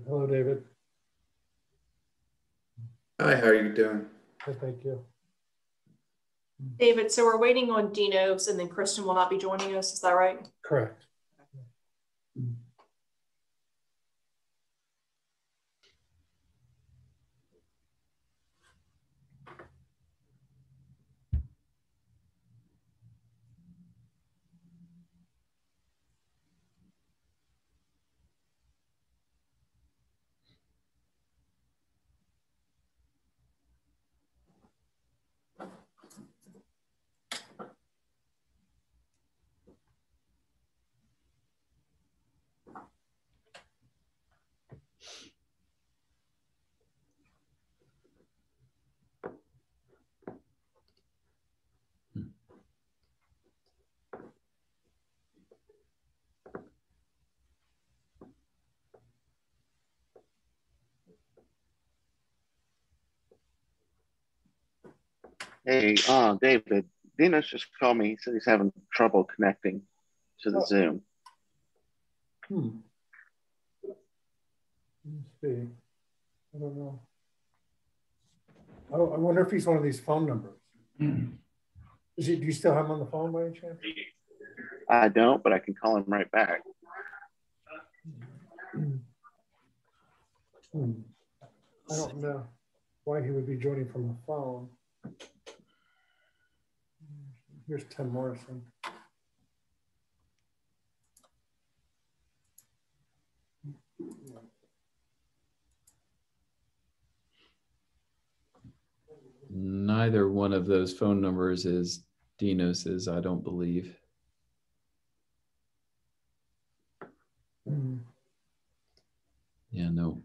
Hello, David. Hi, how are you doing? Good, thank you. David, so we're waiting on Dinos and then Kristen will not be joining us, is that right? Correct. Hey, David, Dinos just called me. He said he's having trouble connecting to the Zoom. Let's see. I don't know. Oh, I wonder if he's one of these phone numbers. Do you still have him on the phone by any chance? I don't, but I can call him right back. I don't know why he would be joining from the phone. Here's Tim Morrison. Neither one of those phone numbers is Dinos's, I don't believe. Yeah, no.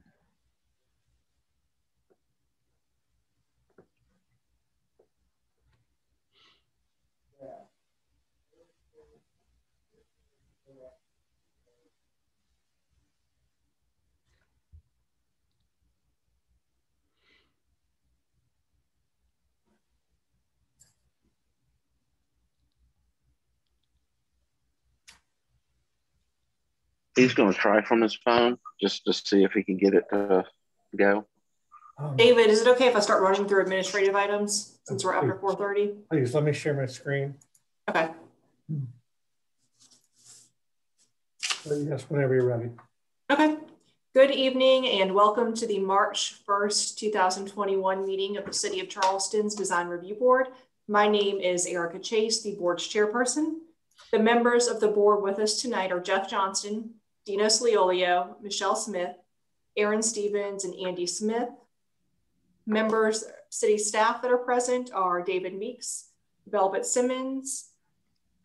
He's going to try from his phone just to see if he can get it to go. David, is it okay if I start running through administrative items since we're after 4:30? Please, let me share my screen. Okay. Yes, whenever you're ready. Okay. Good evening and welcome to the March 1st, 2021 meeting of the City of Charleston's Design Review Board. My name is Erica Chase, the board's chairperson. The members of the board with us tonight are Jeff Johnston, Dinos Leolio, Michelle Smith, Aaron Stevens, and Andy Smith. Members, city staff that are present are David Meeks, Velvet Simmons,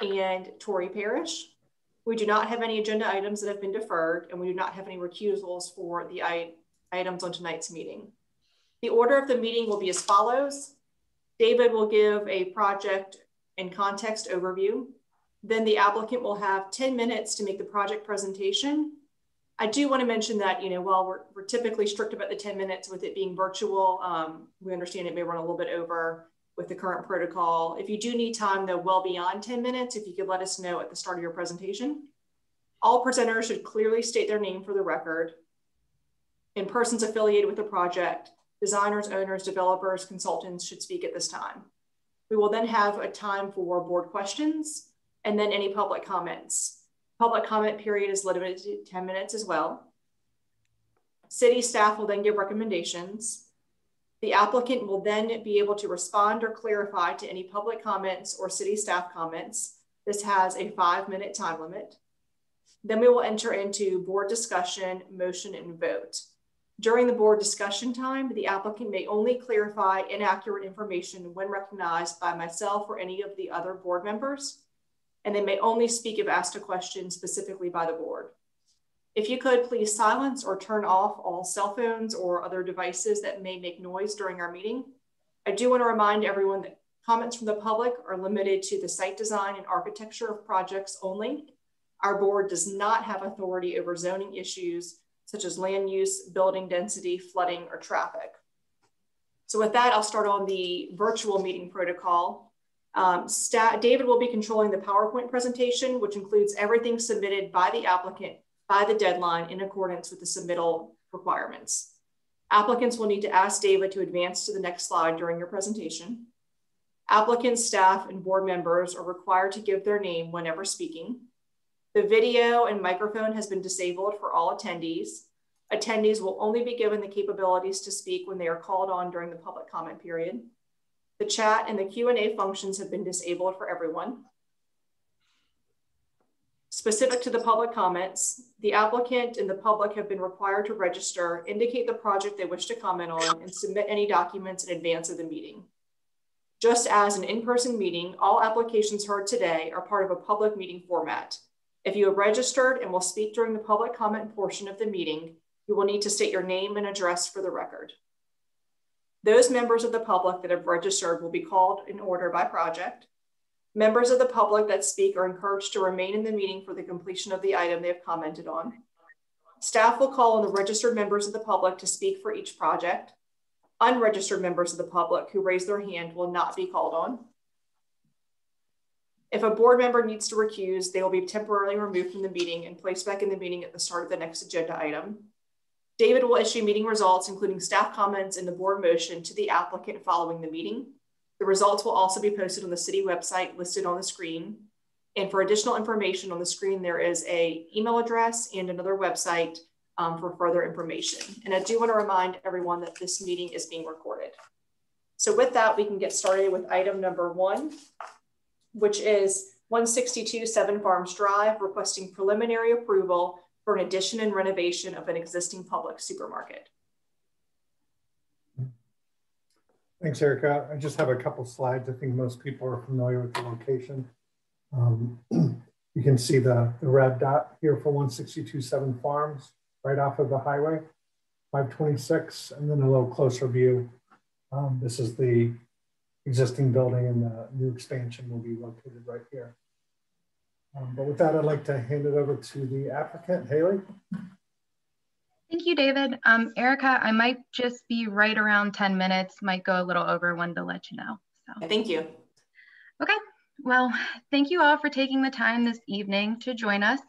and Tori Parrish. We do not have any agenda items that have been deferred, and we do not have any recusals for the items on tonight's meeting. The order of the meeting will be as follows. David will give a project and context overview. Then the applicant will have 10 minutes to make the project presentation. I do want to mention that, while we're typically strict about the 10 minutes with it being virtual, we understand it may run a little bit over with the current protocol. If you do need time, though, well beyond 10 minutes, if you could let us know at the start of your presentation. All presenters should clearly state their name for the record. And persons affiliated with the project, designers, owners, developers, consultants should speak at this time. We will then have a time for board questions and then any public comments. Public comment period is limited to 10 minutes as well. City staff will then give recommendations. The applicant will then be able to respond or clarify to any public comments or city staff comments. This has a 5-minute time limit. Then we will enter into board discussion, motion, and vote. During the board discussion time, the applicant may only clarify inaccurate information when recognized by myself or any of the other board members, and they may only speak if asked a question specifically by the board. If you could please silence or turn off all cell phones or other devices that may make noise during our meeting. I do want to remind everyone that comments from the public are limited to the site design and architecture of projects only. Our board does not have authority over zoning issues such as land use, building density, flooding, or traffic. So with that, I'll start on the virtual meeting protocol. David will be controlling the PowerPoint presentation, which includes everything submitted by the applicant by the deadline in accordance with the submittal requirements. Applicants will need to ask David to advance to the next slide during your presentation. Applicants, staff, and board members are required to give their name whenever speaking. The video and microphone has been disabled for all attendees. Attendees will only be given the capabilities to speak when they are called on during the public comment period. The chat and the Q&A functions have been disabled for everyone. Specific to the public comments, the applicant and the public have been required to register, indicate the project they wish to comment on, and submit any documents in advance of the meeting. Just as an in-person meeting, all applications heard today are part of a public meeting format. If you have registered and will speak during the public comment portion of the meeting, you will need to state your name and address for the record. Those members of the public that have registered will be called in order by project. Members of the public that speak are encouraged to remain in the meeting for the completion of the item they have commented on. Staff will call on the registered members of the public to speak for each project. Unregistered members of the public who raise their hand will not be called on. If a board member needs to recuse, they will be temporarily removed from the meeting and placed back in the meeting at the start of the next agenda item. David will issue meeting results, including staff comments and the board motion, to the applicant following the meeting. The results will also be posted on the city website listed on the screen. And for additional information on the screen, there is an email address and another website for further information. And I do want to remind everyone that this meeting is being recorded. So with that, we can get started with item number 1, which is 162 7 Farms Drive, requesting preliminary approval for an addition and renovation of an existing public supermarket. Thanks, Erica. I just have a couple slides. I think most people are familiar with the location. You can see the red dot here for 162 7 Farms, right off of the highway, 526, and then a little closer view. This is the existing building, and the new expansion will be located right here. But with that, I'd like to hand it over to the applicant, Haley. Thank you, David. Erica, I might just be right around 10 minutes, might go a little over, wanted to let you know. So. Thank you. Okay, well, thank you all for taking the time this evening to join us.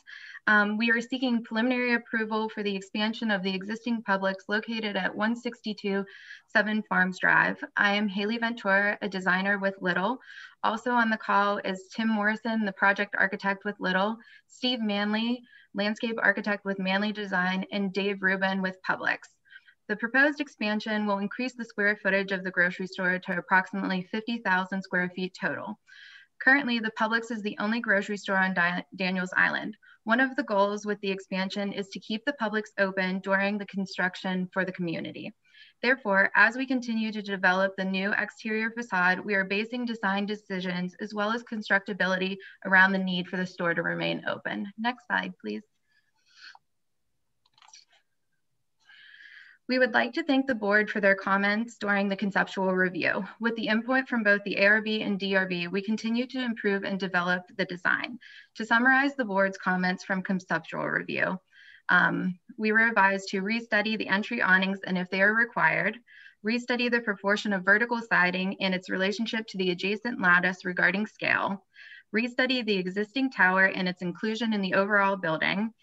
We are seeking preliminary approval for the expansion of the existing Publix located at 162 7 Farms Drive. I am Haley Ventura, a designer with Little. Also on the call is Tim Morrison, the project architect with Little, Steve Manley, landscape architect with Manley Design, and Dave Rubin with Publix. The proposed expansion will increase the square footage of the grocery store to approximately 50,000 square feet total. Currently, the Publix is the only grocery store on Daniels Island. One of the goals with the expansion is to keep the Publix open during the construction for the community. Therefore, as we continue to develop the new exterior facade, we are basing design decisions as well as constructability around the need for the store to remain open. Next slide, please. We would like to thank the board for their comments during the conceptual review. With the input from both the ARB and DRB, we continue to improve and develop the design. To summarize the board's comments from conceptual review, we were advised to restudy the entry awnings and if they are required, restudy the proportion of vertical siding and its relationship to the adjacent lattice regarding scale, restudy the existing tower and its inclusion in the overall building,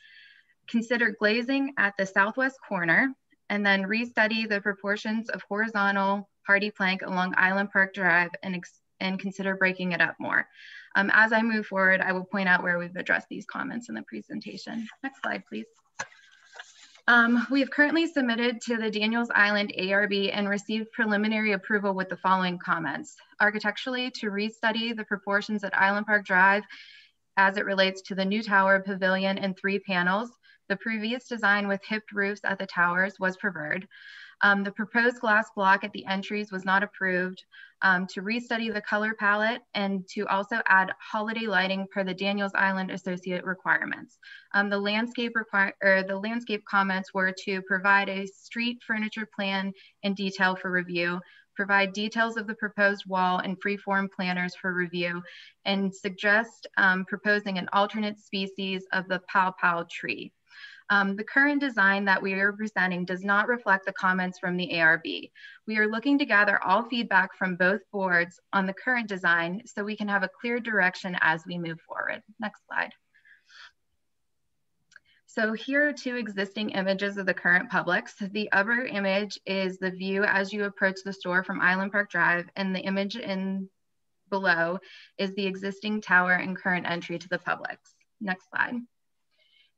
consider glazing at the southwest corner, and then restudy the proportions of horizontal hardy plank along Island Park Drive and consider breaking it up more. As I move forward, I will point out where we've addressed these comments in the presentation. Next slide, please. We have currently submitted to the Daniels Island ARB and received preliminary approval with the following comments. Architecturally, to restudy the proportions at Island Park Drive as it relates to the new tower, pavilion, and 3 panels. The previous design with hipped roofs at the towers was preferred. The proposed glass block at the entries was not approved. To restudy the color palette and to also add holiday lighting per the Daniels Island Associate requirements. The landscape comments were to provide a street furniture plan and detail for review, provide details of the proposed wall and freeform planners for review, and suggest proposing an alternate species of the pawpaw tree. The current design that we are presenting does not reflect the comments from the ARB. We are looking to gather all feedback from both boards on the current design so we can have a clear direction as we move forward. Next slide. So here are two existing images of the current Publix. The upper image is the view as you approach the store from Island Park Drive, and the image in below is the existing tower and current entry to the Publix. Next slide.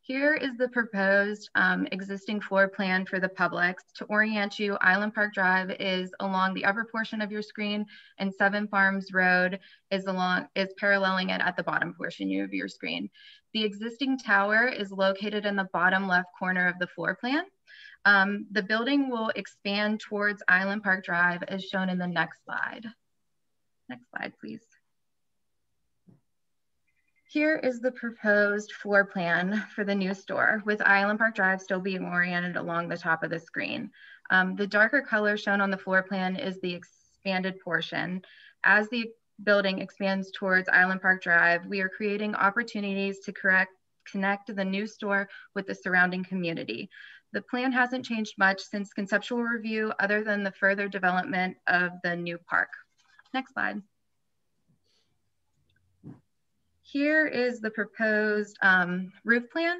Here is the proposed existing floor plan for the Publix. To orient you, Island Park Drive is along the upper portion of your screen, and Seven Farms Road is paralleling it at the bottom portion of your screen. The existing tower is located in the bottom left corner of the floor plan. The building will expand towards Island Park Drive as shown in the next slide. Next slide, please. Here is the proposed floor plan for the new store, with Island Park Drive still being oriented along the top of the screen. The darker color shown on the floor plan is the expanded portion. As the building expands towards Island Park Drive, we are creating opportunities to connect the new store with the surrounding community. The plan hasn't changed much since conceptual review, other than the further development of the new park. Next slide. Here is the proposed roof plan.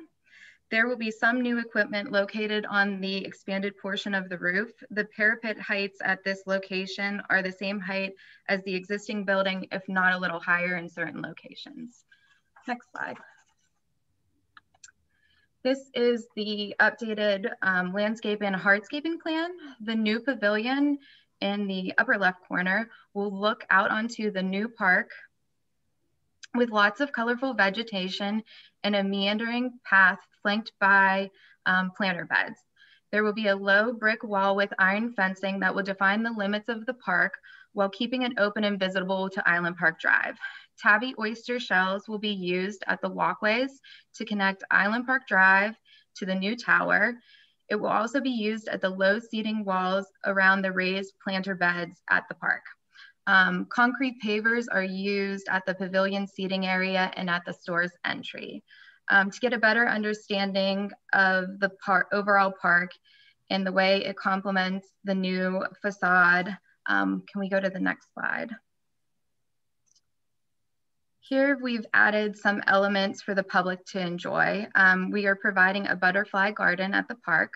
There will be some new equipment located on the expanded portion of the roof. The parapet heights at this location are the same height as the existing building, if not a little higher in certain locations. Next slide. This is the updated landscape and hardscaping plan. The new pavilion in the upper left corner will look out onto the new park with lots of colorful vegetation and a meandering path flanked by planter beds. There will be a low brick wall with iron fencing that will define the limits of the park while keeping it open and visible to Island Park Drive. Tabby oyster shells will be used at the walkways to connect Island Park Drive to the new tower. It will also be used at the low seating walls around the raised planter beds at the park. Concrete pavers are used at the pavilion seating area and at the store's entry. To get a better understanding of the overall park and the way it complements the new facade, can we go to the next slide? Here we've added some elements for the public to enjoy. We are providing a butterfly garden at the park.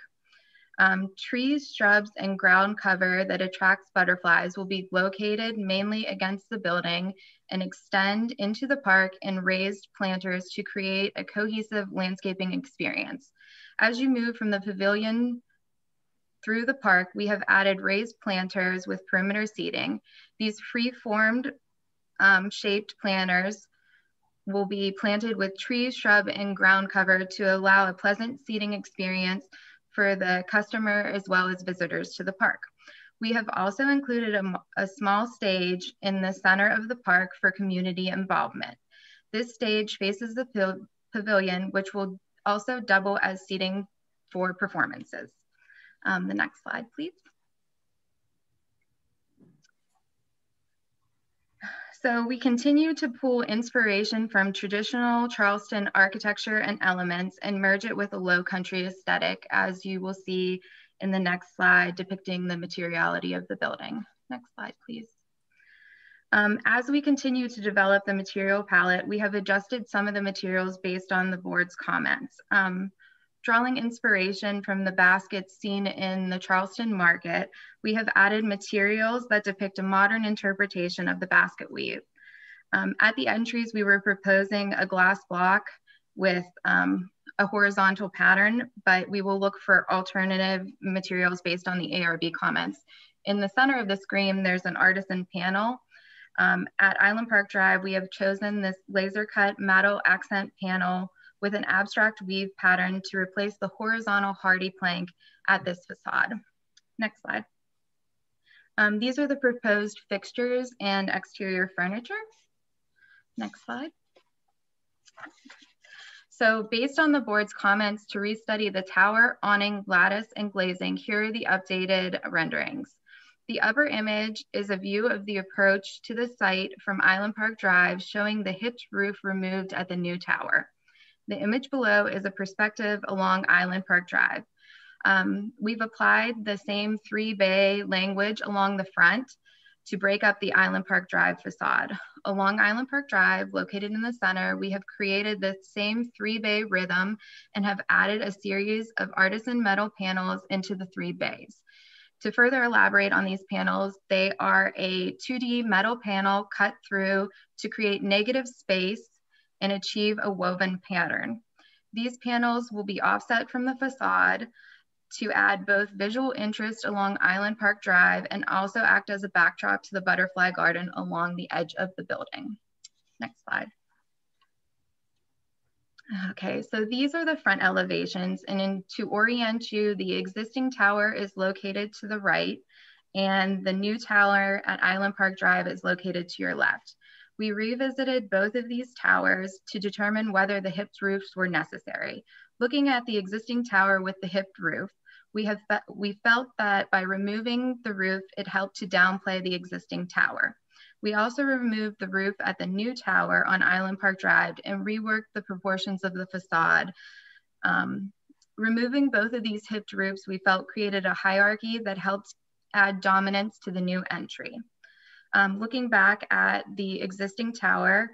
Trees, shrubs, and ground cover that attracts butterflies will be located mainly against the building and extend into the park and raised planters to create a cohesive landscaping experience. As you move from the pavilion through the park, we have added raised planters with perimeter seating. These free-formed shaped planters will be planted with trees, shrub, and ground cover to allow a pleasant seating experience for the customer as well as visitors to the park. We have also included a small stage in the center of the park for community involvement. This stage faces the pavilion, which will also double as seating for performances. The next slide, please. So we continue to pull inspiration from traditional Charleston architecture and elements and merge it with a low country aesthetic, as you will see in the next slide depicting the materiality of the building. Next slide, please. As we continue to develop the material palette, we have adjusted some of the materials based on the board's comments. Drawing inspiration from the baskets seen in the Charleston market, we have added materials that depict a modern interpretation of the basket weave. At the entries, we were proposing a glass block with a horizontal pattern, but we will look for alternative materials based on the ARB comments. In the center of the screen, there's an artisan panel. At Island Park Drive, we have chosen this laser cut metal accent panel with an abstract weave pattern to replace the horizontal hardy plank at this facade. Next slide. These are the proposed fixtures and exterior furniture. Next slide. So based on the board's comments to restudy the tower, awning, lattice, and glazing, here are the updated renderings. The upper image is a view of the approach to the site from Island Park Drive, showing the hipped roof removed at the new tower. The image below is a perspective along Island Park Drive. We've applied the same 3-bay language along the front to break up the Island Park Drive facade. Along Island Park Drive, located in the center, we have created the same 3-bay rhythm and have added a series of artisan metal panels into the 3 bays. To further elaborate on these panels, they are a 2D metal panel cut through to create negative space and achieve a woven pattern. These panels will be offset from the facade to add both visual interest along Island Park Drive and also act as a backdrop to the butterfly garden along the edge of the building. Next slide. Okay, so these are the front elevations, and to orient you, the existing tower is located to the right and the new tower at Island Park Drive is located to your left. We revisited both of these towers to determine whether the hipped roofs were necessary. Looking at the existing tower with the hipped roof, we felt that by removing the roof, it helped to downplay the existing tower. We also removed the roof at the new tower on Island Park Drive and reworked the proportions of the facade. Removing both of these hipped roofs, we felt created a hierarchy that helped add dominance to the new entry. Looking back at the existing tower,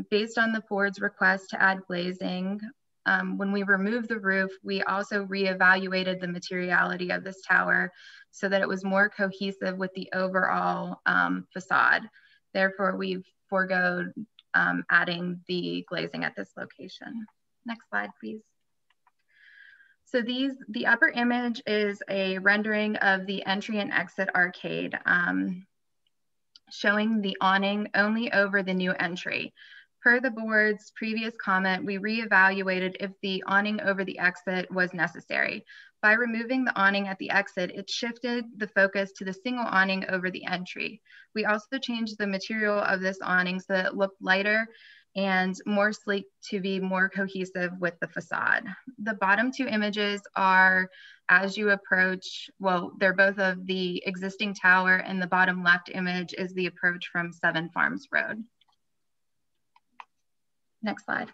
based on the board's request to add glazing, when we removed the roof, we also reevaluated the materiality of this tower so that it was more cohesive with the overall facade. Therefore, we've foregoed adding the glazing at this location. Next slide, please. So the upper image is a rendering of the entry and exit arcade, showing the awning only over the new entry. Per the board's previous comment, we reevaluated if the awning over the exit was necessary. By removing the awning at the exit, it shifted the focus to the single awning over the entry. We also changed the material of this awning so that it looked lighter and more sleek to be more cohesive with the facade. The bottom 2 images are as you approach, well, they're both of the existing tower, and the bottom left image is the approach from 7 Farms Road. Next slide.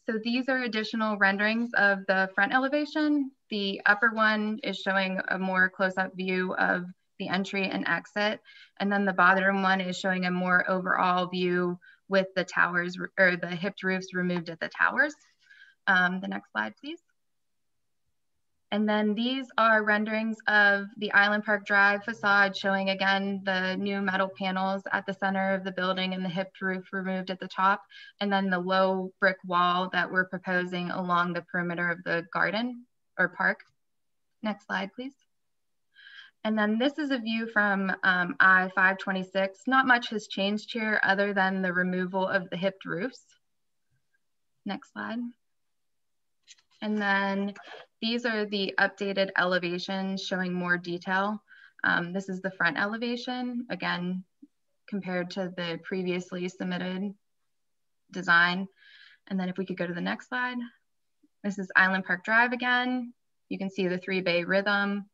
So these are additional renderings of the front elevation. The upper one is showing a more close-up view of the entry and exit. And then the bottom one is showing a more overall view with the towers or the hipped roofs removed at the towers. The next slide, please. And then these are renderings of the Island Park Drive facade, showing again the new metal panels at the center of the building and the hipped roof removed at the top, and then the low brick wall that we're proposing along the perimeter of the garden or park. Next slide, please. And then this is a view from I-526. Not much has changed here other than the removal of the hipped roofs. Next slide. And then these are the updated elevations showing more detail. This is the front elevation, again, compared to the previously submitted design. And then if we could go to the next slide. This is Island Park Drive again. You can see the 3-bay rhythm.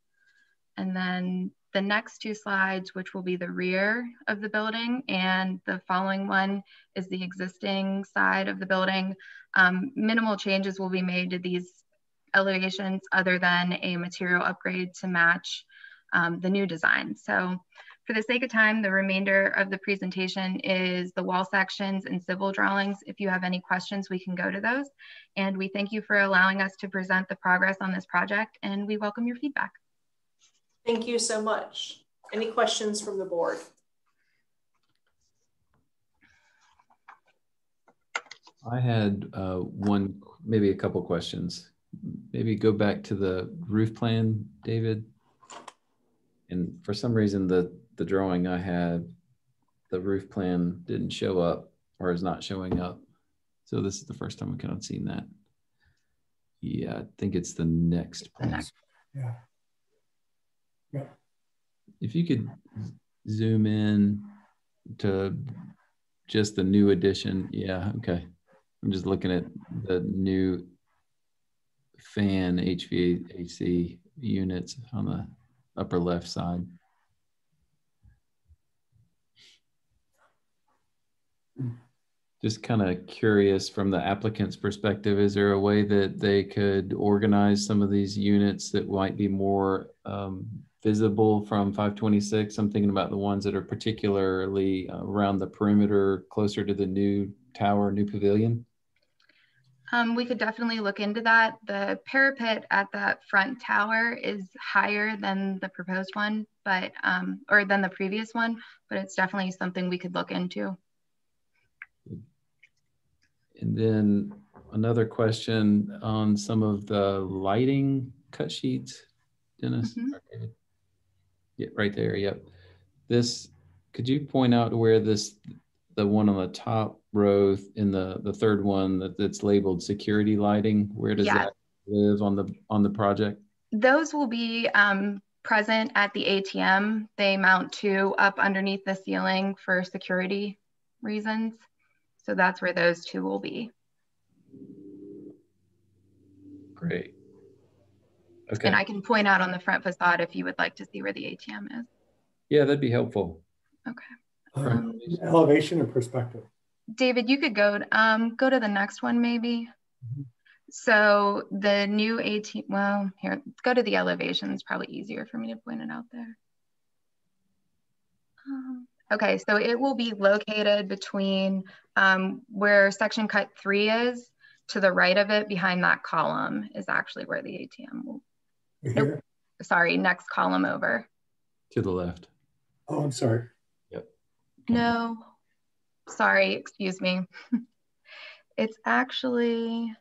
And then the next 2 slides, which will be the rear of the building, and the following one is the existing side of the building. Minimal changes will be made to these elevations other than a material upgrade to match the new design. So for the sake of time, the remainder of the presentation is the wall sections and civil drawings. If you have any questions, we can go to those. And we thank you for allowing us to present the progress on this project, and we welcome your feedback. Thank you so much. Any questions from the board? I had maybe a couple questions. Maybe go back to the roof plan, David. And for some reason, the drawing I had, the roof plan didn't show up or is not showing up. So this is the first time I've kind of seen that. Yeah, I think it's the next plan. Yeah. Yeah. If you could zoom in to just the new addition. Yeah, okay. I'm just looking at the new fan HVAC units on the upper left side. Just kind of curious from the applicant's perspective, is there a way that they could organize some of these units that might be more visible from 526? I'm thinking about the ones that are particularly around the perimeter, closer to the new tower, new pavilion. We could definitely look into that. The parapet at that front tower is higher than the proposed one, but or than the previous one, but it's definitely something we could look into. And then another question on some of the lighting cut sheets, Dennis. Mm-hmm. Yeah, right there. Yep. This, could you point out where this, the one on the top row in the third one that's labeled security lighting, where does that live on the project? Those will be present at the ATM. They mount two up underneath the ceiling for security reasons. So that's where those two will be. Great. Okay. And I can point out on the front facade if you would like to see where the ATM is. Yeah, that'd be helpful. Okay. Elevation and perspective. David, you could go to the next one maybe. Mm-hmm. So the new ATM, well, here, go to the elevation. It's probably easier for me to point it out there. Okay, so it will be located between where section cut 3 is, to the right of it, behind that column is actually where the ATM will. Nope, sorry, next column over. To the left. Oh, I'm sorry. Yep. No, sorry, excuse me. It's actually,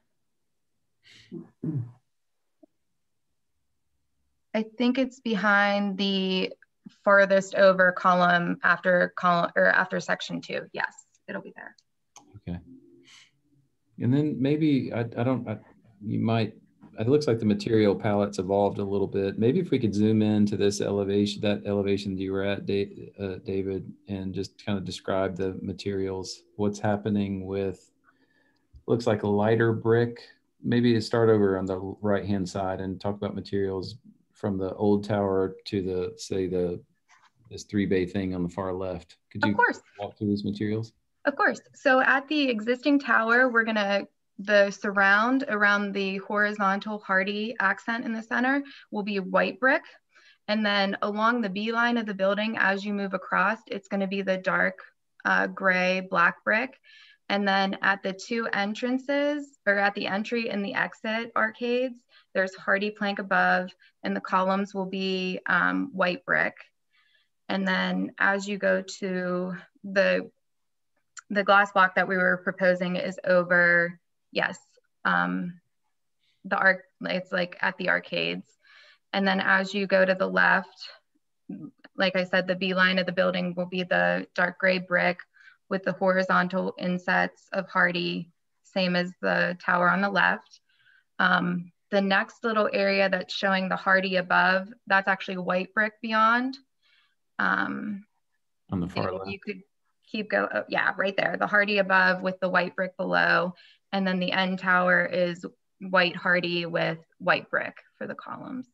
I think it's behind the farthest over column after section 2. Yes, it'll be there. Okay. And then maybe you might, it looks like the material palette's evolved a little bit. Maybe if we could zoom into this elevation, that elevation that you were at, David, and just kind of describe the materials, what's happening with, looks like a lighter brick. Maybe to start over on the right-hand side and talk about materials from the old tower to the, say, this 3-bay thing on the far left. Could you walk through these materials? Of course. So at the existing tower, we're gonna, the surround around the horizontal hardy accent in the center will be white brick. And then along the B line of the building, as you move across, it's gonna be the dark gray black brick. And then at the two entrances, or at the entry and the exit arcades, there's hardy plank above, and the columns will be white brick. And then as you go to the glass block that we were proposing is over, yes, it's like at the arcades. And then as you go to the left, like I said, the B line of the building will be the dark gray brick with the horizontal insets of hardy, same as the tower on the left. The next little area that's showing the hardy above, that's actually white brick beyond. On the far left. You could keep going, oh, yeah, right there, the hardy above with the white brick below. And then the end tower is white hardy with white brick for the columns.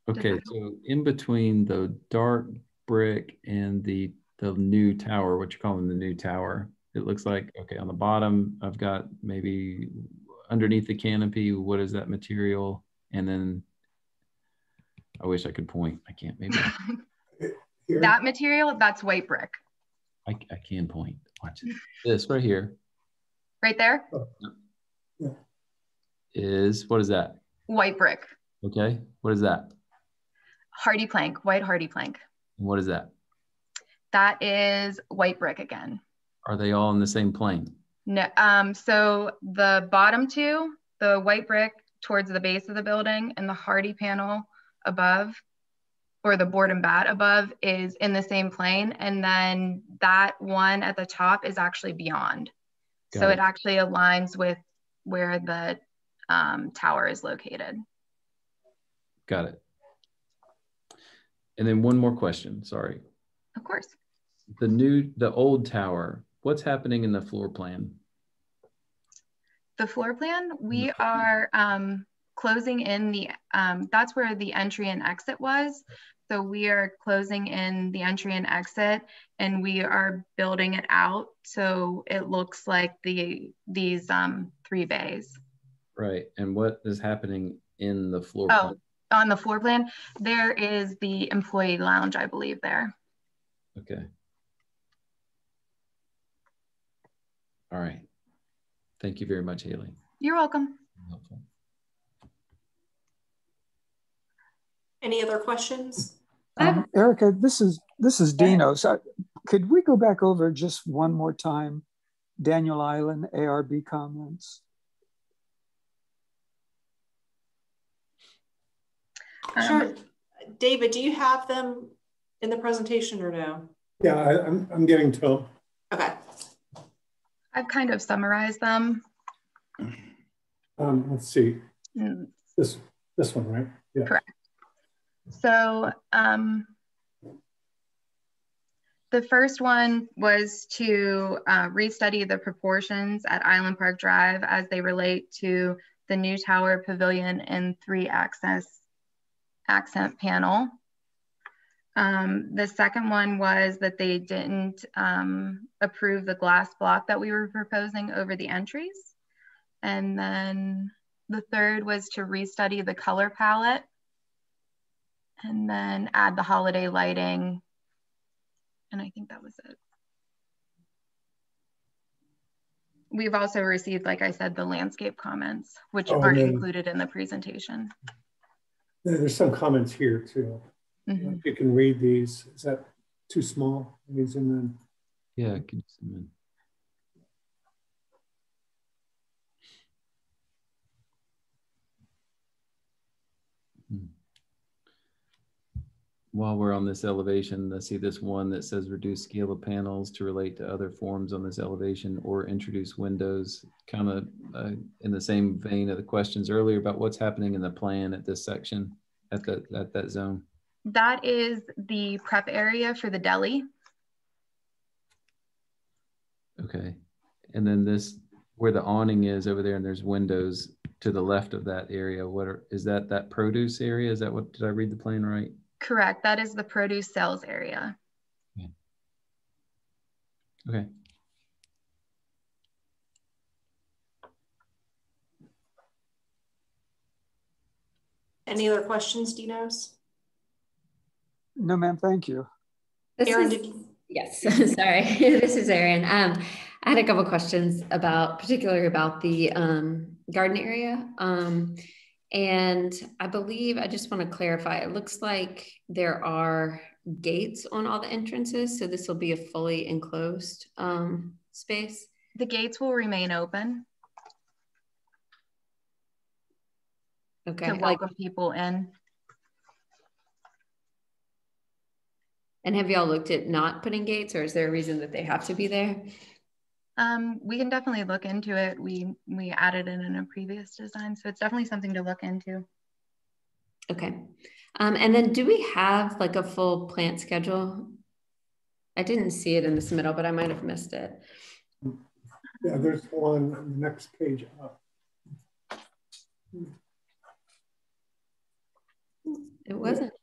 Okay, so in between the dark brick and the new tower, what you're calling the new tower, it looks like, okay, on the bottom, I've got maybe underneath the canopy, what is that material? And then I wish I could point, I can't, maybe. That material, that's white brick. I can point, watch it. This right here. Right there? Is, what is that? White brick. Okay, what is that? Hardy plank, white hardy plank. And what is that? That is white brick again. Are they all in the same plane? No, so the bottom two, the white brick towards the base of the building and the hardy panel above, or the board and bat above, is in the same plane. And then that one at the top is actually beyond. So it actually aligns with where the tower is located. Got it. And then one more question, sorry. Of course. The old tower, what's happening in the floor plan? The floor plan, we are closing in the, that's where the entry and exit was. So we are closing in the entry and exit, and we are building it out so it looks like these 3 bays. Right, and what is happening in the floor plan? on the floor plan, there is the employee lounge, I believe, there. Okay. All right. Thank you very much, Haley. You're welcome. Helpful. Any other questions? Erica, this is Dino. So could we go back over just one more time Daniel Island ARB comments? Sure. David, do you have them in the presentation or no? Yeah, I'm getting to them. Okay. I've kind of summarized them. Let's see. This one, right? Yeah. Correct. So the first one was to restudy the proportions at Island Park Drive as they relate to the new tower, pavilion, and 3-accent panel. The second one was that they didn't approve the glass block that we were proposing over the entries. And then the third was to restudy the color palette and then add the holiday lighting. And I think that was it. We've also received, like I said, the landscape comments, which aren't included in the presentation. There's some comments here too. Mm-hmm. If you can read these. Is that too small? Let me zoom in. Yeah, can you zoom in? While we're on this elevation, I see this one that says reduce scale of panels to relate to other forms on this elevation or introduce windows, kind of in the same vein of the questions earlier about what's happening in the plan at this section, at that zone. That is the prep area for the deli. Okay. And then this, where the awning is over there and there's windows to the left of that area, is that produce area? Is that what, did I read the plan right? Correct. That is the produce sales area. Yeah. Okay. Any other questions, Dinos? No, ma'am, thank you. Erin, yes, sorry, this is Erin. I had a couple questions particularly about the garden area. And I believe, I just want to clarify, it looks like there are gates on all the entrances. So this will be a fully enclosed space. The gates will remain open. Okay. To welcome people in. And have y'all looked at not putting gates, or is there a reason that they have to be there? We can definitely look into it. We added it in a previous design, so it's definitely something to look into. Okay. And then do we have like a full plant schedule? I didn't see it in this middle, but I might have missed it. Yeah, there's one on the next page up. It wasn't.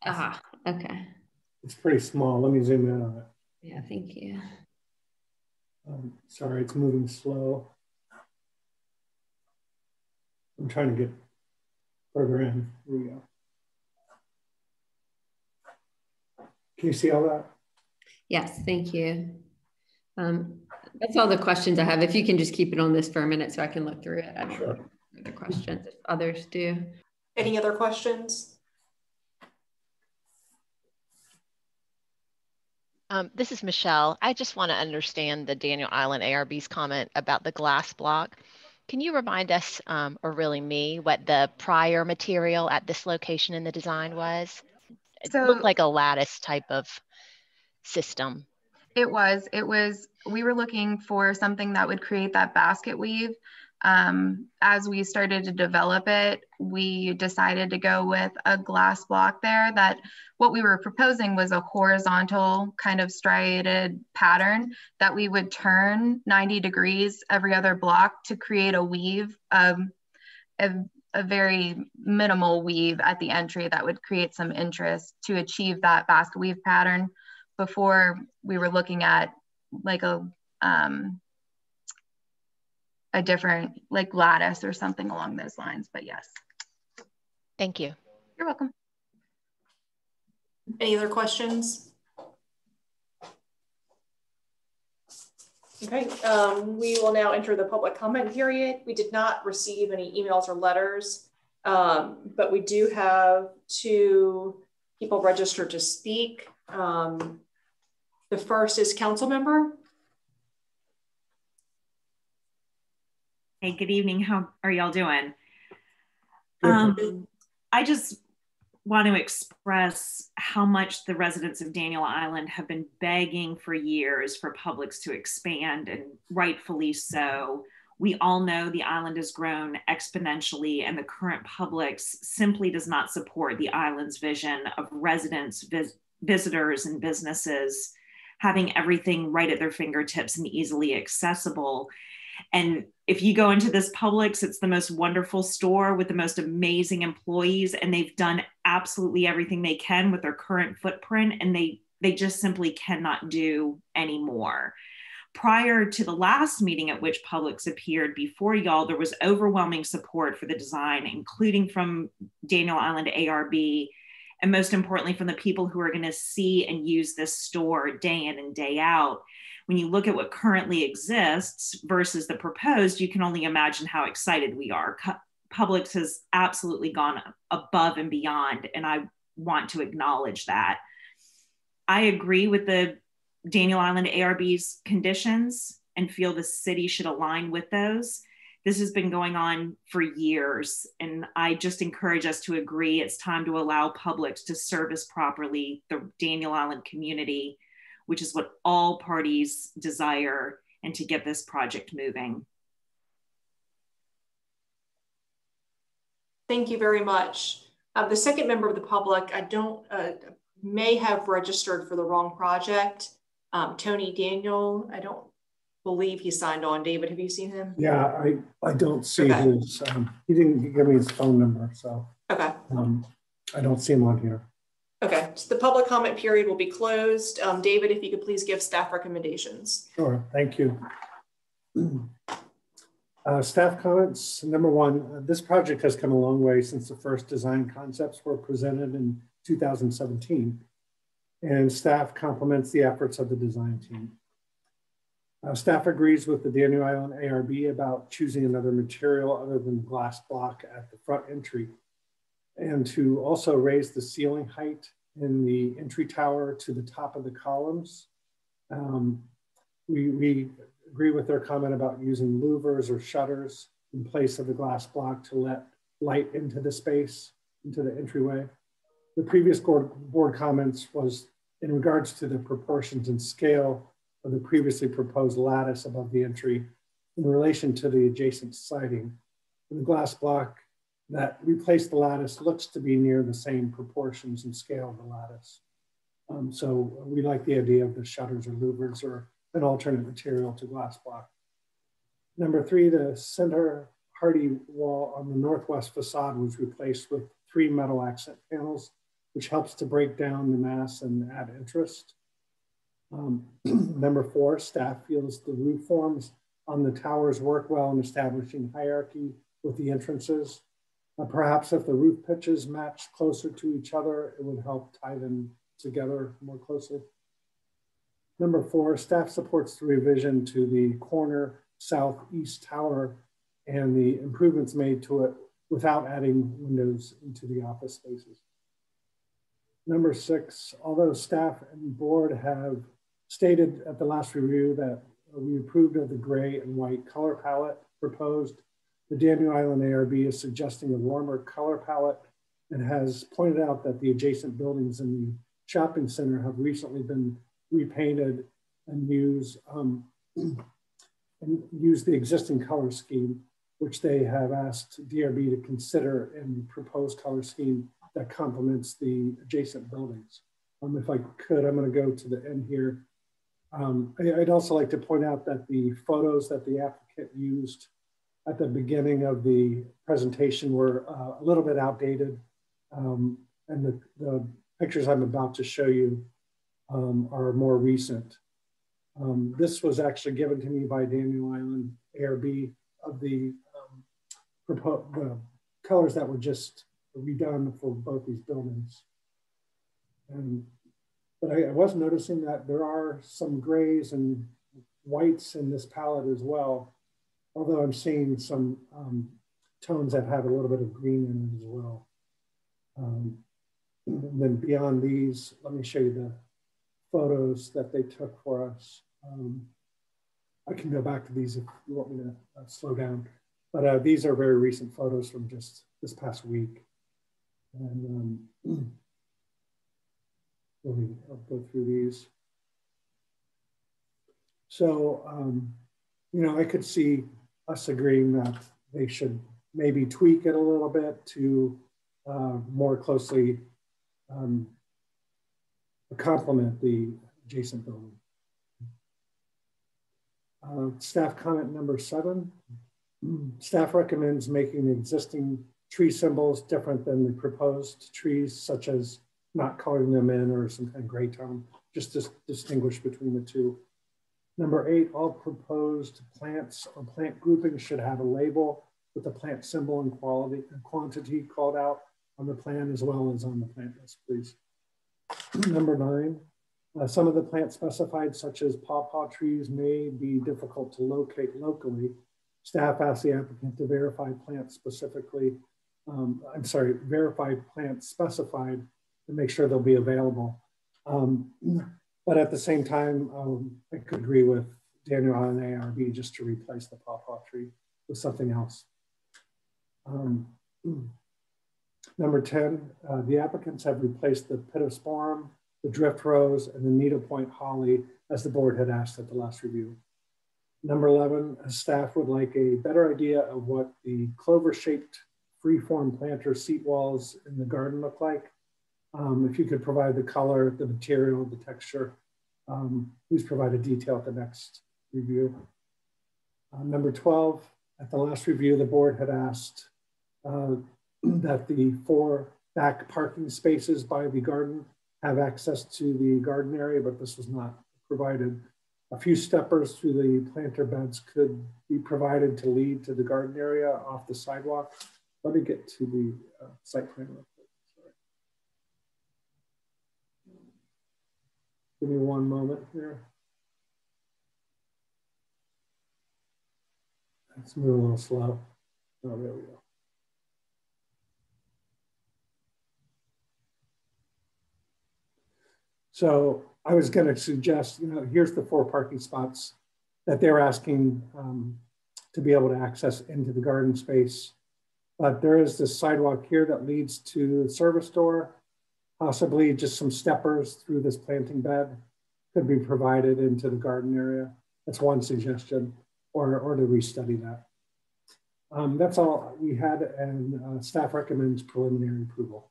Ah, okay. It's pretty small. Let me zoom in on it. Yeah, thank you. Sorry, it's moving slow. I'm trying to get further in. Here we go. Can you see all that? Yes, thank you. That's all the questions I have. If you can just keep it on this for a minute so I can look through it. I don't have other questions if others do. any other questions? This is Michelle. I just want to understand the Daniel Island ARB's comment about the glass block. Can you remind us, or really me, what the prior material at this location in the design was? It looked like a lattice type of system. It was, we were looking for something that would create that basket weave. As we started to develop it, we decided to go with a glass block there. That what we were proposing was a horizontal kind of striated pattern that we would turn 90 degrees every other block to create a weave, a very minimal weave at the entry that would create some interest to achieve that basket weave pattern. Before we were looking at like a different like lattice or something along those lines, but yes. Thank you. You're You're welcome. Any other questions? Okay, we will now enter the public comment period. We did not receive any emails or letters, but we do have 2 people registered to speak. The first is council member. Hey, good evening. How are y'all doing? I just want to express how much the residents of Daniel Island have been begging for years for Publix to expand, and rightfully so. We all know the island has grown exponentially, and the current Publix simply does not support the island's vision of residents, visitors, and businesses having everything right at their fingertips and easily accessible. And if you go into this Publix, it's the most wonderful store with the most amazing employees, and they've done absolutely everything they can with their current footprint, and they just simply cannot do anymore. Prior to the last meeting at which Publix appeared before y'all, there was overwhelming support for the design, including from Daniel Island ARB, and most importantly, from the people who are going to see and use this store day in and day out. When you look at what currently exists versus the proposed, you can only imagine how excited we are. Publix has absolutely gone above and beyond, and I want to acknowledge that. I agree with the Daniel Island ARB's conditions and feel the city should align with those. This has been going on for years, and I just encourage us to agree it's time to allow Publix to service properly the Daniel Island community, which is what all parties desire, and to get this project moving. Thank you very much. The second member of the public, may have registered for the wrong project. Tony Daniel, I don't believe he signed on. David, have you seen him? Yeah, I don't see his, he didn't give me his phone number, so. Okay. I don't see him on here. Okay, so the public comment period will be closed. David, if you could please give staff recommendations. Sure, thank you. Staff comments. Number 1, this project has come a long way since the first design concepts were presented in 2017, and staff compliments the efforts of the design team. Staff agrees with the Daniel Island ARB about choosing another material other than glass block at the front entry, and to also raise the ceiling height in the entry tower to the top of the columns. We agree with their comment about using louvers or shutters in place of the glass block to let light into the space, into the entryway. The previous board comments was in regards to the proportions and scale of the previously proposed lattice above the entry in relation to the adjacent siding. And the glass block that replaced the lattice looks to be near the same proportions and scale of the lattice. So we like the idea of the shutters or louvers or an alternate material to glass block. Number 3, the center hardy wall on the northwest facade was replaced with 3 metal accent panels, which helps to break down the mass and add interest. Number 4, staff feels the roof forms on the towers work well in establishing hierarchy with the entrances. Perhaps if the roof pitches matched closer to each other, it would help tie them together more closely. Number 4, staff supports the revision to the corner southeast tower and the improvements made to it without adding windows into the office spaces. Number 6, although staff and board have stated at the last review that we approved of the gray and white color palette proposed, the Daniel Island ARB is suggesting a warmer color palette and has pointed out that the adjacent buildings in the shopping center have recently been repainted and use the existing color scheme, which they have asked DRB to consider in the proposed color scheme that complements the adjacent buildings. If I could, I'm going to go to the end here. I'd also like to point out that the photos that the applicant used at the beginning of the presentation were a little bit outdated, and the pictures I'm about to show you are more recent. This was actually given to me by Daniel Island ARB of the colors that were just redone for both these buildings. But I was noticing that there are some grays and whites in this palette as well, although I'm seeing some tones that have a little bit of green in it as well. And then beyond these, let me show you the photos that they took for us. I can go back to these if you want me to slow down, but these are very recent photos from just this past week. And I'll go through these. So, you know, I could see us agreeing that they should maybe tweak it a little bit to more closely complement the adjacent building. Staff comment number 7. Staff recommends making the existing tree symbols different than the proposed trees, such as not coloring them in or some kind of gray tone, just to distinguish between the two. Number 8, all proposed plants or plant groupings should have a label with the plant symbol and quality and quantity called out on the plan as well as on the plant list, please. Number 9, some of the plants specified, such as pawpaw trees, may be difficult to locate locally. Staff asks the applicant to verify plants specifically, verify plants specified to make sure they'll be available. But at the same time, I could agree with Daniel on ARB just to replace the pawpaw tree with something else. Number 10, the applicants have replaced the pittosporum, the drift rose, and the needlepoint holly as the board had asked at the last review. Number 11, staff would like a better idea of what the clover-shaped freeform planter seat walls in the garden look like. If you could provide the color, the material, the texture, please provide a detail at the next review. Number 12, at the last review, the board had asked that the 4 back parking spaces by the garden have access to the garden area, but this was not provided. A few steppers through the planter beds could be provided to lead to the garden area off the sidewalk. Let me get to the site plan real quick. Sorry. Give me one moment here. Let's move a little slow. Oh, there we go. So I was going to suggest, you know, here's the 4 parking spots that they're asking to be able to access into the garden space. But there is this sidewalk here that leads to the service door, possibly just some steppers through this planting bed could be provided into the garden area. That's one suggestion, or to restudy that. That's all we had, and staff recommends preliminary approval.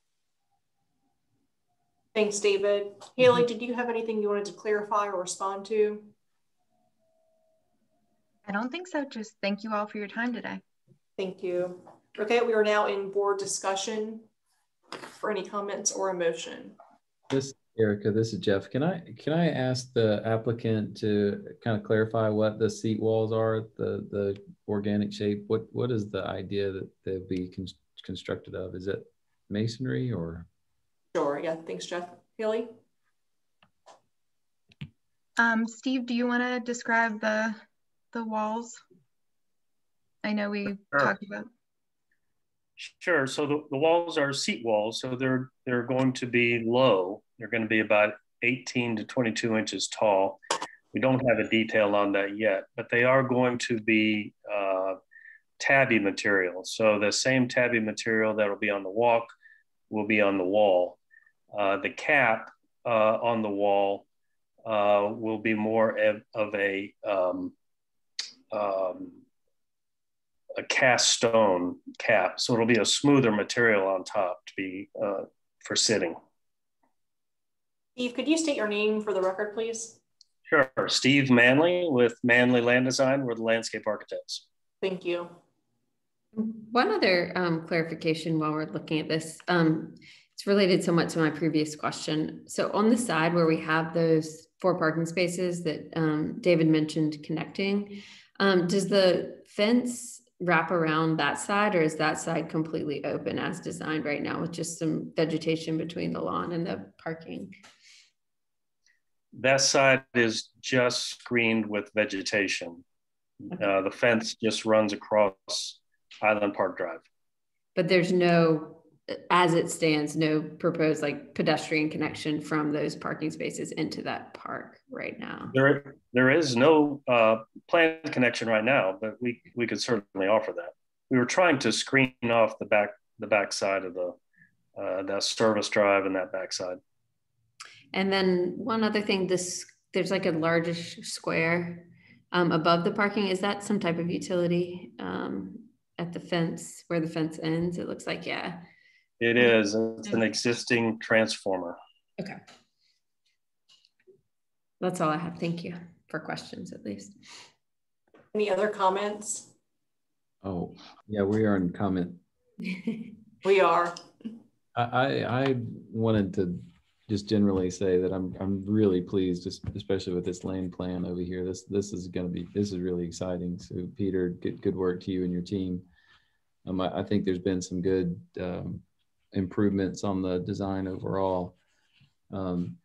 Thanks, David. Haley, did you have anything you wanted to clarify or respond to? I don't think so. Just thank you all for your time today. Thank you. Okay, we are now in board discussion for any comments or a motion. Erica, this is Jeff. Can I ask the applicant to kind of clarify what the seat walls are, the organic shape? What is the idea that they'll be constructed of? Is it masonry or? Sure, yeah, thanks, Jeff. Haley? Steve, do you want to describe the walls? I know we talked about. Sure, so the walls are seat walls, so they're going to be low. They're going to be about 18 to 22 inches tall. We don't have a detail on that yet, but they are going to be tabby material. So the same tabby material that will be on the walk will be on the wall. The cap on the wall will be more of a cast stone cap. So it'll be a smoother material on top to be for sitting. Steve, could you state your name for the record, please? Sure, Steve Manley with Manley Land Design. We're the landscape architects. Thank you. One other clarification while we're looking at this. It's related somewhat to my previous question. So on the side where we have those 4 parking spaces that David mentioned connecting, does the fence wrap around that side, or is that side completely open as designed right now with just some vegetation between the lawn and the parking? That side is just screened with vegetation. Okay. The fence just runs across Island Park Drive. But there's no, as it stands, no proposed like pedestrian connection from those parking spaces into that park right now. There is no planned connection right now, but we could certainly offer that. We were trying to screen off the back side of the that service drive and that backside. And then one other thing, there's like a largish square above the parking. Is that some type of utility at the fence where the fence ends? It looks like, yeah. It is. It's an existing transformer. Okay. That's all I have. Thank you for questions, at least. Any other comments? Oh, yeah, we are in comment. We are. I wanted to just generally say that I'm really pleased, especially with this land plan over here. This is really exciting. So Peter, good work to you and your team. I think there's been some good improvements on the design overall. I'm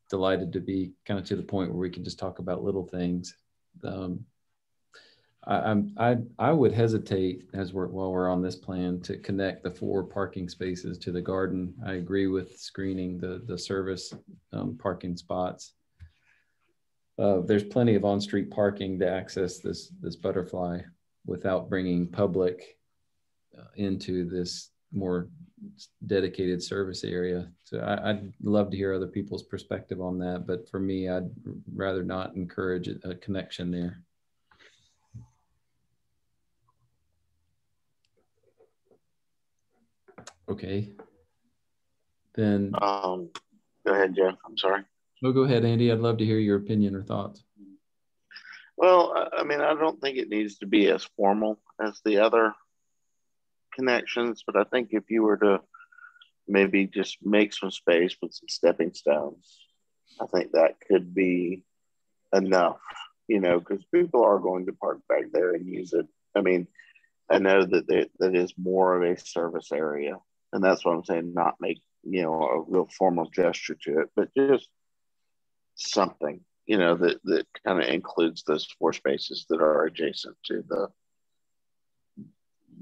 delighted to be kind of to the point where we can just talk about little things. I would hesitate while we're on this plan to connect the 4 parking spaces to the garden. I agree with screening the service parking spots. There's plenty of on-street parking to access this butterfly without bringing public into this more dedicated service area. So I'd love to hear other people's perspective on that, but for me, I'd rather not encourage a connection there. Okay. Then go ahead, Jeff. I'm sorry. Oh, go ahead, Andy. I'd love to hear your opinion or thoughts. Well, I mean, I don't think it needs to be as formal as the other connections, but I think if you were to maybe just make some space with some stepping stones, I think that could be enough, because people are going to park back there and use it. I mean, I know that that is more of a service area, and that's what I'm saying, not make, a real formal gesture to it, but just something, that kind of includes those 4 spaces that are adjacent to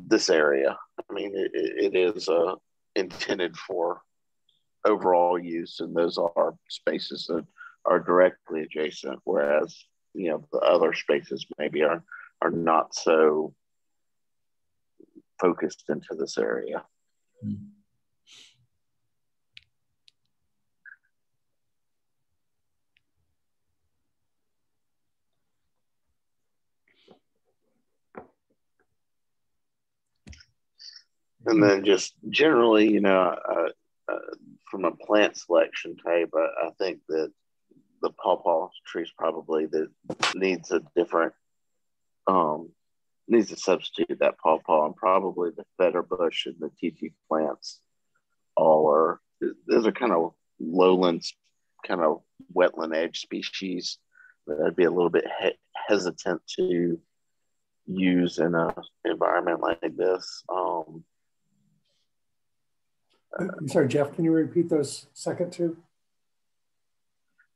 this area. I mean, it is intended for overall use, and those are spaces that are directly adjacent, whereas, the other spaces maybe are not so focused into this area. Mm-hmm. And then just generally, from a plant selection type, I think that the pawpaw trees probably that needs a different, needs to substitute that pawpaw, and probably the feather bush and the TT plants those are kind of lowlands, kind of wetland edge species that I'd be a little bit hesitant to use in an environment like this. I'm sorry, Jeff, can you repeat those second 2?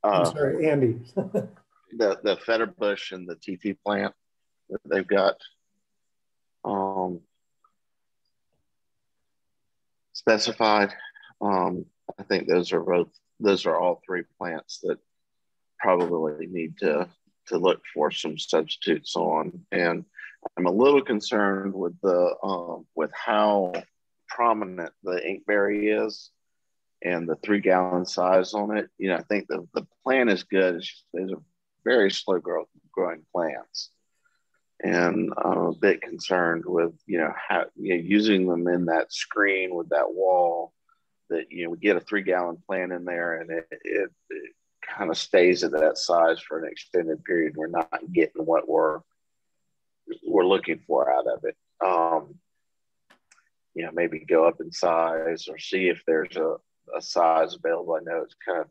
I'm sorry, Andy. the feather bush and the TT plant that they've got specified. I think those are all 3 plants that probably need to look for some substitutes on. And I'm a little concerned with with how prominent the inkberry is and the 3-gallon size on it. I think the plant is good. It's just, these are very slow growing plants, and I'm a bit concerned with how using them in that screen with that wall. That we get a 3-gallon plant in there, and it kind of stays at that size for an extended period. We're not getting what we're looking for out of it. Maybe go up in size or see if there's a size available. I know it's kind of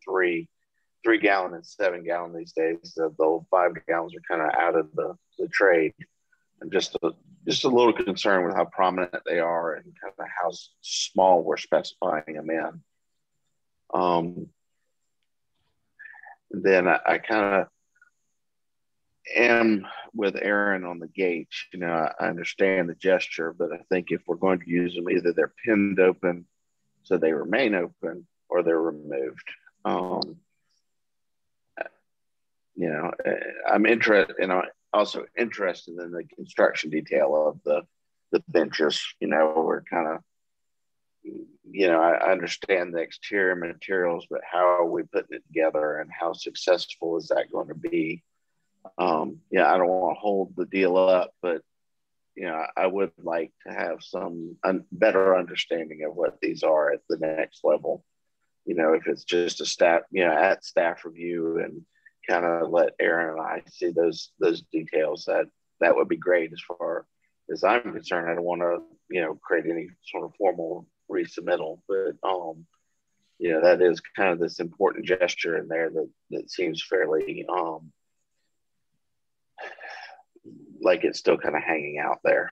3-gallon and 7-gallon these days. The old 5 gallons are kind of out of the trade, and just just a little concerned with how prominent they are and kind of how small we're specifying them in. Then I kind of am with Aaron on the gates. You know, I understand the gesture, but I think if we're going to use them, either they're pinned open so they remain open or they're removed. You know, I'm interested, and I'm also interested in the construction detail of the benches. You know, we're kind of, you know, I understand the exterior materials, but how are we putting it together and how successful is that going to be? Yeah, I don't want to hold the deal up, but, you know, I would like to have some better understanding of what these are at the next level. You know, if it's just a staff, you know, at staff review, and kind of let Aaron and I see those details, that would be great. As far as I'm concerned, I don't want to, you know, create any sort of formal resubmittal, but you know, that is kind of this important gesture in there that seems fairly like it's still kind of hanging out there.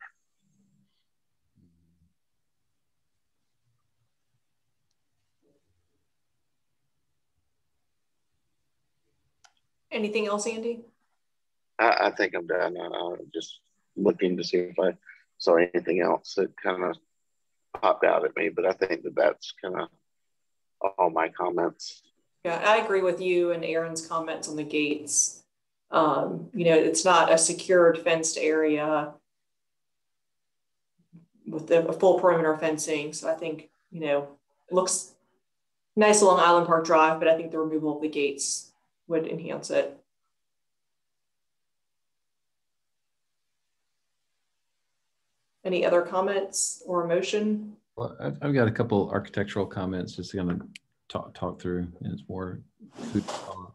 Anything else, Andy? I think I'm done. I'm just looking to see if I saw anything else that kind of popped out at me, but I think that's kind of all my comments. Yeah, I agree with you and Aaron's comments on the gates. You know, it's not a secured fenced area with a full perimeter fencing. So I think, you know, it looks nice along Island Park Drive, but I think the removal of the gates would enhance it. Any other comments or motion? Well, I've got a couple architectural comments just going to talk through, and it's more food for thought.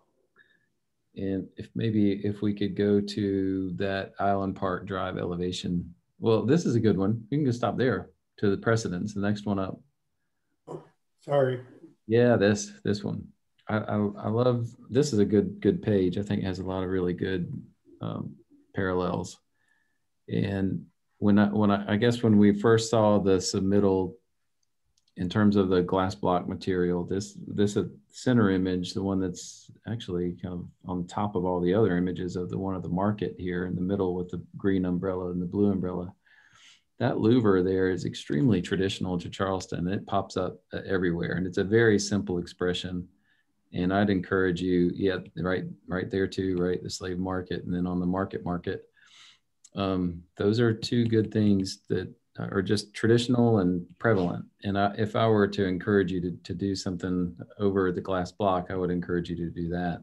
And if we could go to that Island Park Drive elevation. Well, this is a good one. We can just stop there to the precedence. The next one up. Sorry. Yeah, this one. I love, this is a good page. I think it has a lot of really good parallels. And I guess when we first saw the submittal in terms of the glass block material, this center image, the one that's actually kind of on top of all the other images of the one of the market here in the middle with the green umbrella and the blue umbrella, that louver there is extremely traditional to Charleston. It pops up everywhere, and it's a very simple expression. And I'd encourage you, yeah, right there too, right? The slave market, and then on the market. Those are two good things that are just traditional and prevalent. And if I were to encourage you to do something over the glass block, I would encourage you to do that.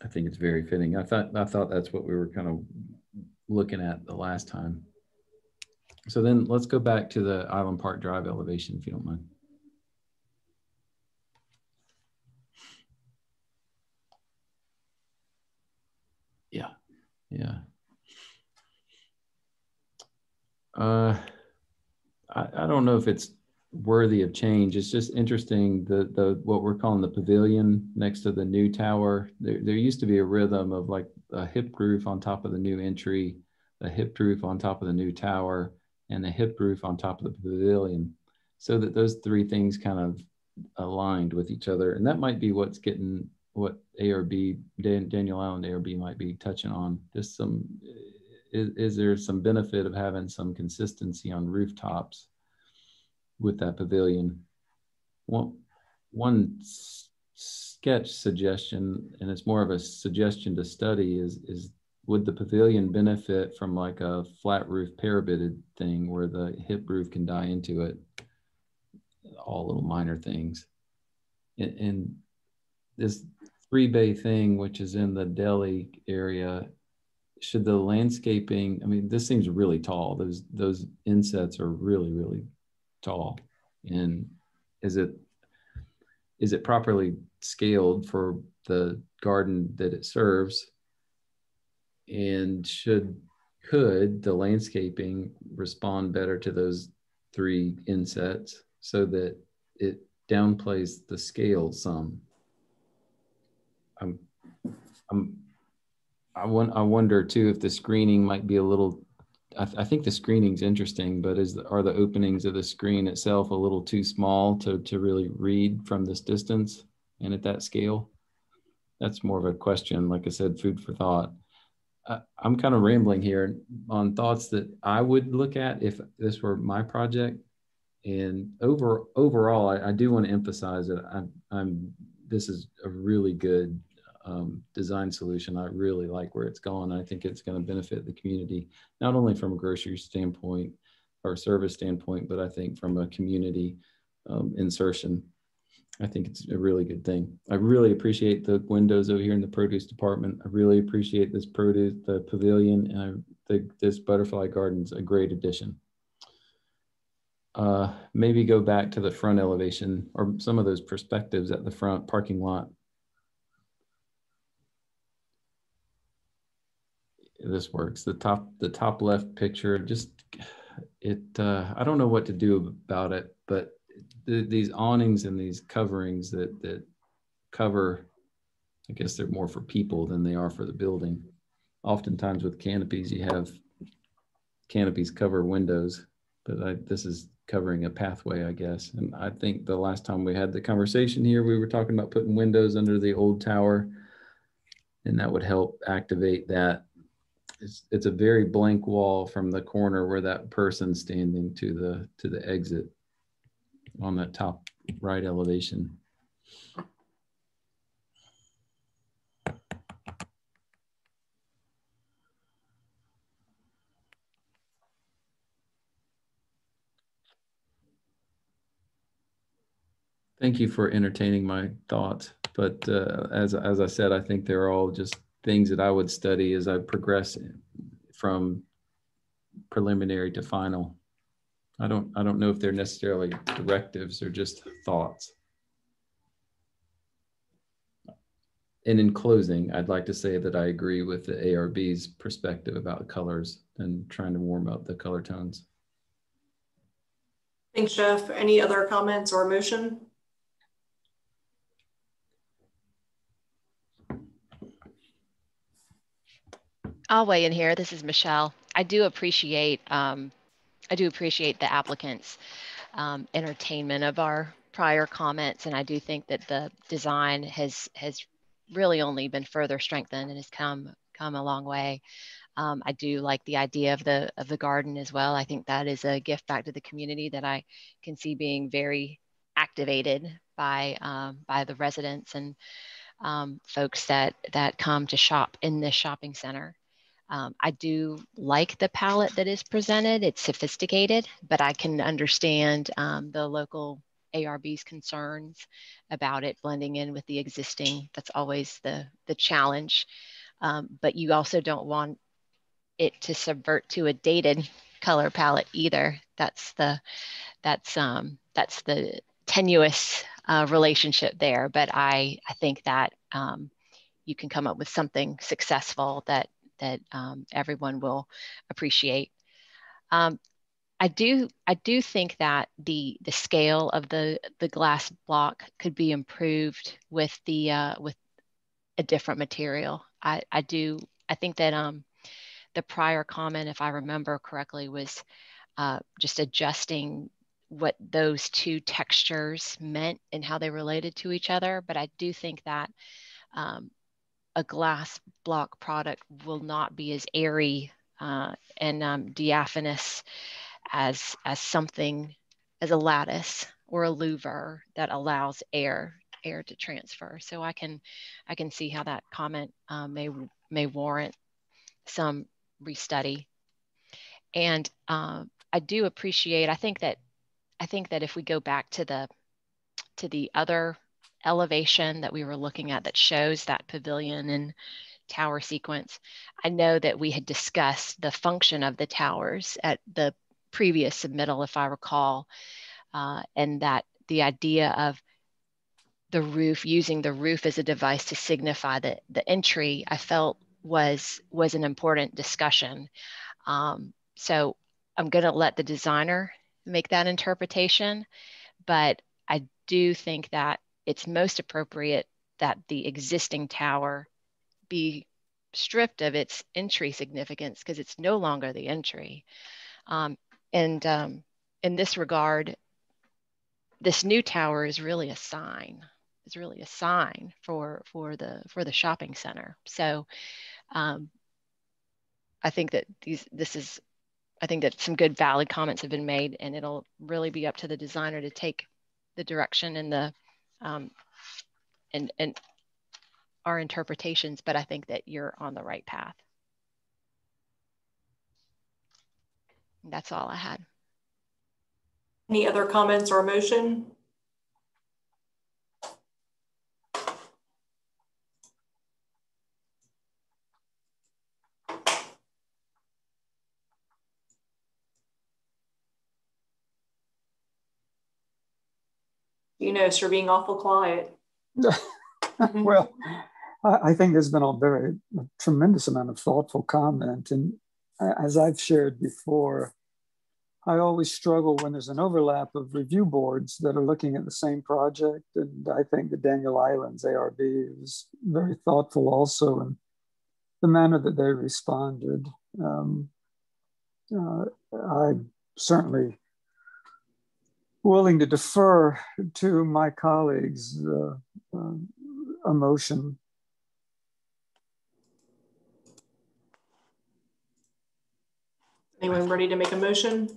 I think it's very fitting. I thought that's what we were kind of looking at the last time. So then let's go back to the Island Park Drive elevation, if you don't mind. Yeah. I don't know if it's worthy of change. It's just interesting, the what we're calling the pavilion next to the new tower. There used to be a rhythm of like a hip roof on top of the new entry, a hip roof on top of the new tower, and a hip roof on top of the pavilion, so that those three things kind of aligned with each other. And that might be what's getting what ARB, Daniel Island ARB might be touching on. Just some, is there some benefit of having some consistency on rooftops with that pavilion? One sketch suggestion, and it's more of a suggestion to study, is would the pavilion benefit from like a flat roof parabited thing where the hip roof can die into it? All little minor things. And this 3-bay thing, which is in the deli area, should the landscaping, I mean, this seems really tall. Those insets are really, really tall. And is it properly scaled for the garden that it serves? And could the landscaping respond better to those 3 insets so that it downplays the I wonder too if the screening might be a little. I think the screening's interesting, but are the openings of the screen itself a little too small to really read from this distance and at that scale? That's more of a question. Like I said, food for thought. I'm kind of rambling here on thoughts that I would look at if this were my project. And overall, I do want to emphasize that this is a really good design solution. I really like where it's going. I think it's going to benefit the community, not only from a grocery standpoint or service standpoint, but I think from a community insertion. I think it's a really good thing. I really appreciate the windows over here in the produce department. I really appreciate the pavilion, and I think this butterfly garden's a great addition. Maybe go back to the front elevation or some of those perspectives at the front parking lot. This works. The top left picture, I don't know what to do about it, but these awnings and these coverings that cover, I guess they're more for people than they are for the building. Oftentimes with canopies, you have canopies cover windows, but this is covering a pathway, I guess. And I think the last time we had the conversation here, we were talking about putting windows under the old tower, and that would help activate that. It's a very blank wall from the corner where that person's standing to the exit on that top right elevation. Thank you for entertaining my thoughts. But as I said, I think they're all just things that I would study as I progress from preliminary to final. I don't know if they're necessarily directives or just thoughts. And in closing, I'd like to say that I agree with the ARB's perspective about colors and trying to warm up the color tones. Thanks, Jeff. Any other comments or motion? I'll weigh in here. This is Michelle. I do appreciate the applicant's entertainment of our prior comments, and I do think that the design has really only been further strengthened and has come a long way. I do like the idea of the garden as well. I think that is a gift back to the community that I can see being very activated by the residents and folks that come to shop in this shopping center. I do like the palette that is presented. It's sophisticated, but I can understand the local ARB's concerns about it blending in with the existing. That's always the challenge. But you also don't want it to subvert to a dated color palette either. That's the tenuous relationship there. But I think that you can come up with something successful that everyone will appreciate. I do think that the scale of the glass block could be improved with with a different material. I think that the prior comment, if I remember correctly, was just adjusting what those two textures meant and how they related to each other. But I do think that a glass block product will not be as airy and diaphanous as something as a lattice or a louver that allows air to transfer. So I can see how that comment may warrant some restudy. And I do appreciate. I think that if we go back to the other elevation that we were looking at that shows that pavilion and tower sequence, I know that we had discussed the function of the towers at the previous submittal, if I recall, and that the idea of the roof, using the roof as a device to signify the entry, I felt was an important discussion. So I'm going to let the designer make that interpretation, but I do think that it's most appropriate that the existing tower be stripped of its entry significance because it's no longer the entry. In this regard, this new tower is really a sign. It's really a sign for the shopping center. So I think that I think that some good valid comments have been made, and it'll really be up to the designer to take the direction and the and our interpretations, but I think that you're on the right path. That's all I had. Any other comments or motion? You know, so you're being awful quiet. Well, I think there's been a tremendous amount of thoughtful comment. And as I've shared before, I always struggle when there's an overlap of review boards that are looking at the same project. And I think the Daniel Islands ARB is very thoughtful also in the manner that they responded. I'm certainly willing to defer to my colleagues' emotion. Anyone ready to make a motion?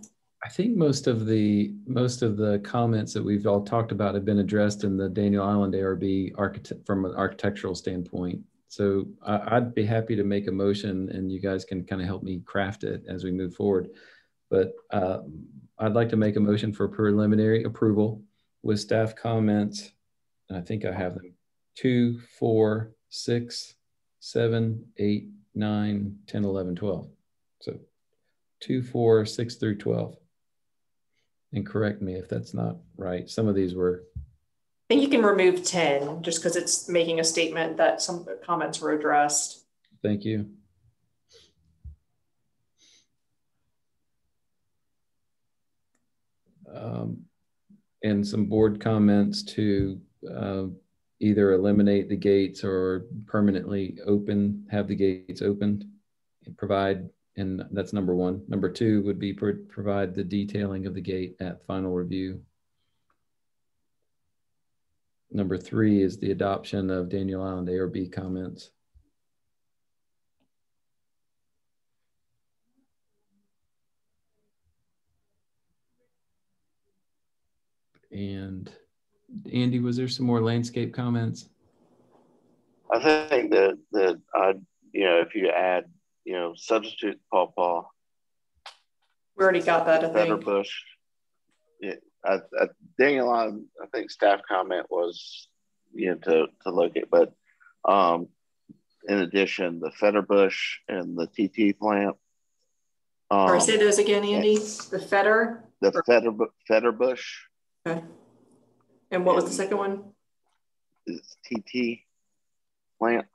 I think most of the comments that we've all talked about have been addressed in the Daniel Island ARB from an architectural standpoint. So I'd be happy to make a motion, and you guys can kind of help me craft it as we move forward. But I'd like to make a motion for preliminary approval with staff comments, and I think I have them: 2, 4, 6, 7, 8, 9, 10, 11, 12. So 2, 4, 6 through 12. And correct me if that's not right. Some of these were. I think you can remove 10 just because it's making a statement that some comments were addressed. Thank you. And some board comments to either eliminate the gates or permanently have the gates opened and provide. And that's number 1. Number 2 would be provide the detailing of the gate at final review. Number 3 is the adoption of Daniel Island ARB comments. And Andy, was there some more landscape comments? I think that if you add, substitute pawpaw. We already got that, I think. Feather bush. Yeah, Daniel, I think staff comment was, to look at, but in addition, the feather bush and the TT plant. Or say those again, Andy. The feather. The feather bush. Okay. And what was the second one? It's TT plant.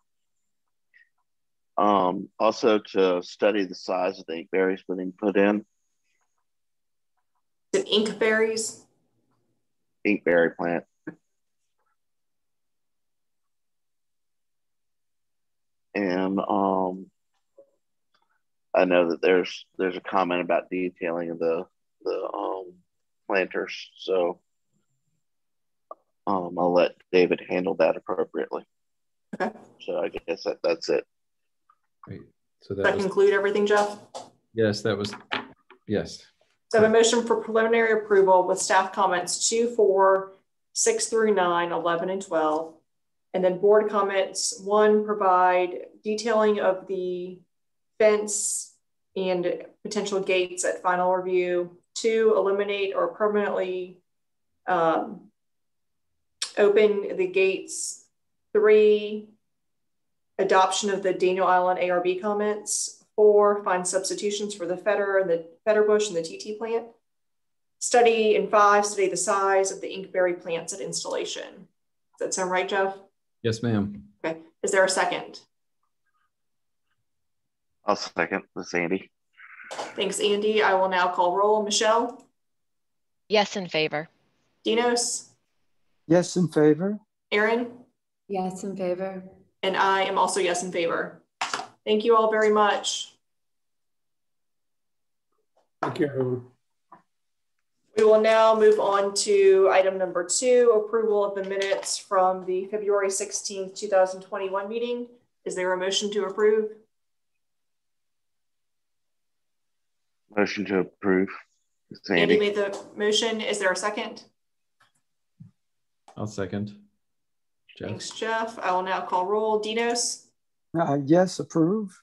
Also to study the size of the inkberries being put in. Is it inkberries? Inkberry plant. And I know that there's a comment about detailing of the planters, so I'll let David handle that appropriately. Okay. So I guess that's it. Great. So does that conclude everything, Jeff? Yes, that was, yes. So I have a motion for preliminary approval with staff comments 2, 4, 6 through 9, 11, and 12. And then board comments: 1, provide detailing of the fence and potential gates at final review. 2, eliminate or permanently open the gates. 3, adoption of the Daniel Island ARB comments. 4, find substitutions for the feather and the feather bush and the TT plant. Study, and 5, study the size of the inkberry plants at installation. Does that sound right, Jeff? Yes, ma'am. Okay. Is there a second? I'll second this, Andy. Thanks, Andy. I will now call roll. Michelle? Yes, in favor. Dinos? Yes, in favor. Erin? Yes, in favor. And I am also yes in favor. Thank you all very much. Thank you, everyone. We will now move on to item number 2, approval of the minutes from the February 16th, 2021 meeting. Is there a motion to approve? Motion to approve. Andy made the motion. Is there a second? I'll second. Jeff. Thanks, Jeff. I will now call roll. Dinos? Yes, approve.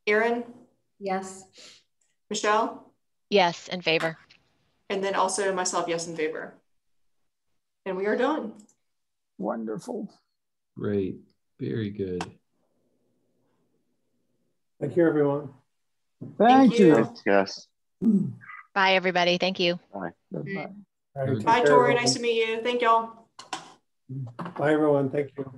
Erin? Yes. Michelle? Yes, in favor. And then also myself, yes, in favor. And we are done. Wonderful. Great. Very good. Thank you, everyone. Thank you. Yes. Bye, everybody. Thank you. Bye. Goodbye. All right, Bye, take care, Tori. everyone. Nice to meet you. Thank y'all. Bye, everyone. Thank you.